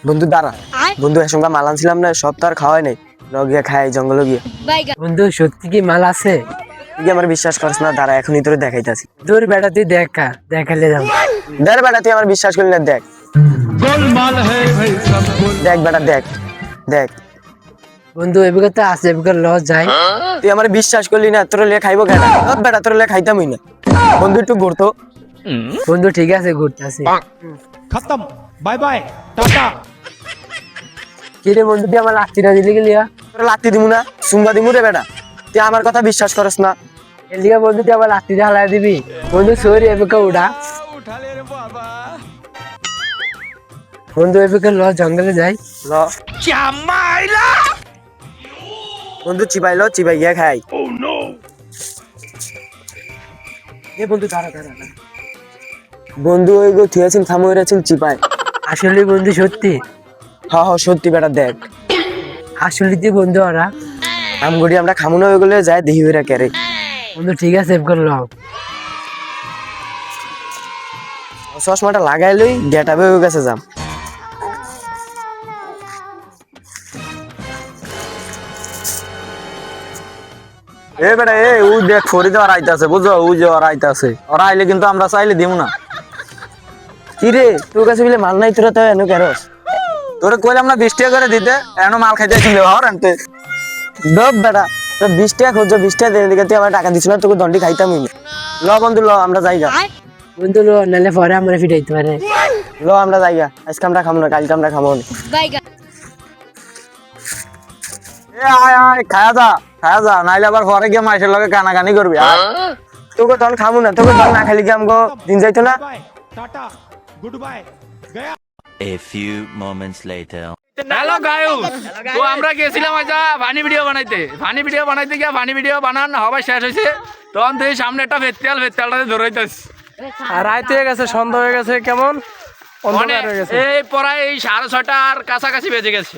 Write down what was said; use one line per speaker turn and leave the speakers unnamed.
বন্ধু দাঁড়া, বন্ধু এর সঙ্গে মাল আনছিলাম না, সব তো আর খাওয়াই নাই, গিয়ে খাই জঙ্গলে গিয়ে।
বন্ধু সত্যি কি মাল আছে?
তুই কি আমার বিশ্বাস করিস না? দাঁড়া এখনই তোরে দেখাইতাছি।
দূর বেটা তুই দেখালে যাও।
দেখ বেটা, তুই আমার বিশ্বাস করলি না, দেখ দেখ বেটা, দেখ দেখ।
বন্ধু এবার তো আছে, এবার লস যায়।
তুই আমার বিশ্বাস করলি না, তোর লিয়ে খাইবো কেন? বেটা তোর লিয়ে খাইতামই না। বন্ধু একটু ঘুরতো।
বন্ধু ঠিক আছে, ঘুরতে আসি।
खत्म बाय बाय टाटा।
কিরে বন্ধু তুই আমার লাঠিটা দিলি গেলি?
তোর লাত্তি দিমু না, সুম্বা দিমু রে বেটা। তুই আমার কথা বিশ্বাস করস না।
এলিয়া বন্ধু তুই আমার লাঠিটা হালাই দিবি? বন্ধু সরি এবার উঠা। বন্ধু এবার লস জঙ্গলে যাই।
ল বন্ধু চিবাইলো, চিবাই গিয়া খাই। এ বন্ধু দাঁড়া দাঁড়া দাঁড়া। বন্ধু ওই গো থুয়েছেন, থামো এরাছেন চিপাই।
আসলে বন্ধু সত্যি?
হ্যাঁ হ্যাঁ সত্যি বেটা, দেখ।
আসলে তুই বন্ধু ওরা?
আমগুড়ি আমরা খামু না, ওইগুলো যায় দেহি বেরা কেরে।
বন্ধু ঠিক আছে এবার লও।
চশমাটা লাগাইলই গেটাবে হয়ে গেছে যাম।
এ বেটা এ ও দেখ ফরিদ আর আইতাছে, বুঝছো? ও যে আর আইতাছে, ওরা আইলে কিন্তু আমরা চাইলে দিব না।
কি রে তোর কাছে বলে মাল নাই, তোরা তো এনে কেরস?
তোরে কইলাম না 20 টাকা করে দিতে, এনো মাল খাইতে ছিল হর আনতে।
দব বেটা, তোর 20 টাকা খোঁজ, 20 টাকা দেনে দিকে তুই আমার টাকা দিছ না, তোকে দণ্ডি খাইতামই না। ল বন্ধু ল আমরা যাইগা।
বন্ধু লো, নাহলে পরে আমরা ফিরাইতে পারে।
ল আমরা যাইগা, আজকে আমরা খামো না, কালকে আমরা খামো না।
এ আয় আয় খায়া যা নাইলে আবার পরে গিয়ে মাইসের লগে কানাকানি করবি। আয়।
তোকে তখন খামো না, তোকে তখন না খালি কি আমগো দিন যাইতো না।
बाय टाटा गुड बाय गया।
A few moments later.
Hello guys, তো আমরা গেছিলাম আজা ফানি ভিডিও বানাইতে গিয়ে ফানি ভিডিও বানান হবার শেষ হয়েছে, তখন তুই সামনে একটা ভেত্তালটাতে ধরাইতেছ।
রাত হয়ে গেছে, সন্ধ্যা হয়ে গেছে, কেমন অন্ধকার হয়ে গেছে।
এই প্রায় এই 6:30 কাছাকাছি বেজে গেছে।